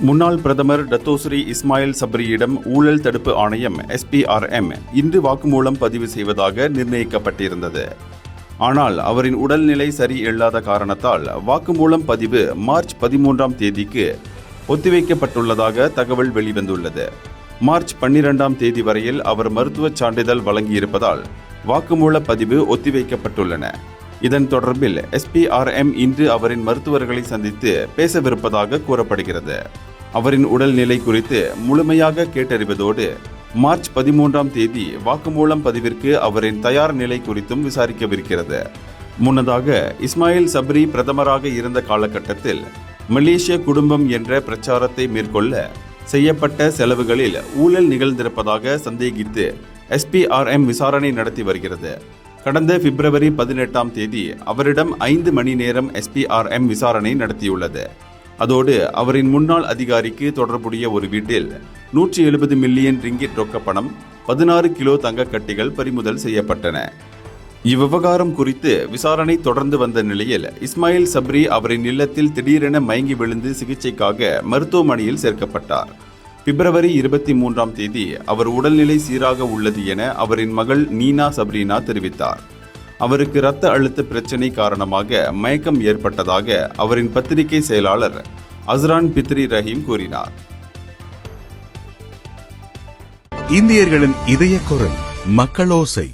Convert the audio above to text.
முன்னாள் பிரதமர் டத்தோஸ்ரீ இஸ்மாயில் சப்ரியிடம் ஊழல் தடுப்பு ஆணையம் SPRM இன்று வாக்குமூலம் பதிவு செய்வதாக நிர்ணயிக்கப்பட்டிருந்தது. ஆனால் அவரின் உடல்நிலை சரியில்லாத காரணத்தால் வாக்குமூலம் பதிவு மார்ச் 13ஆம் தேதிக்கு ஒத்திவைக்கப்பட்டுள்ளதாக தகவல் வெளிவந்துள்ளது. மார்ச் 12ஆம் தேதி வரையில் அவர் மருத்துவச் சான்றிதழ் வழங்கியிருப்பதால் வாக்குமூல பதிவு ஒத்திவைக்கப்பட்டுள்ளன. இதன் தொடர்பில் SPRM இன்று அவரின் மருத்துவர்களை சந்தித்து பேசவிருப்பதாக கூறப்படுகிறது. அவரின் உடல்நிலை குறித்து முழுமையாக கேட்டறிவதோடு மார்ச் 13ஆம் தேதி வாக்குமூலம் பதிவிற்கு அவரின் தயார் நிலை குறித்தும் விசாரிக்கவிருக்கிறது. முன்னதாக இஸ்மாயில் சப்ரி பிரதமராக இருந்த காலகட்டத்தில் மலேசிய குடும்பம் என்ற பிரச்சாரத்தை மேற்கொள்ள செய்யப்பட்ட செலவுகளில் ஊழல் நிகழ்ந்திருப்பதாக சந்தேகித்து SPRM விசாரணை நடத்தி வருகிறது. கடந்த பிப்ரவரி 18ஆம் தேதி அவரிடம் 5 மணி நேரம் SPRM விசாரணை நடத்தியுள்ளது. அதோடு அவரின் முன்னாள் அதிகாரிக்கு தொடர்புடைய ஒரு வீட்டில் 170 மில்லியன் ரிங்கிட் ரொக்க பணம், 16 கிலோ தங்கக்கட்டிகள் பறிமுதல் செய்யப்பட்டன. இவ்விவகாரம் குறித்து விசாரணை தொடர்ந்து வந்த நிலையில் இஸ்மாயில் சப்ரி அவரின் இல்லத்தில் திடீரென மயங்கி விழுந்து சிகிச்சைக்காக மருத்துவமனையில் சேர்க்கப்பட்டார். பிப்ரவரி 23ஆம் தேதி அவர் உடல்நிலை சீராக உள்ளது என அவரின் மகள் நீனா சப்ரீனா தெரிவித்தார். அவருக்கு இரத்த அழுத்த பிரச்சினை காரணமாக மயக்கம் ஏற்பட்டதாக அவரின் பத்திரிகை செயலாளர் அஸ்ரான் பித்ரி ரஹீம் கூறினார். இந்தியர்களின் இதய குரல் மக்களோசை.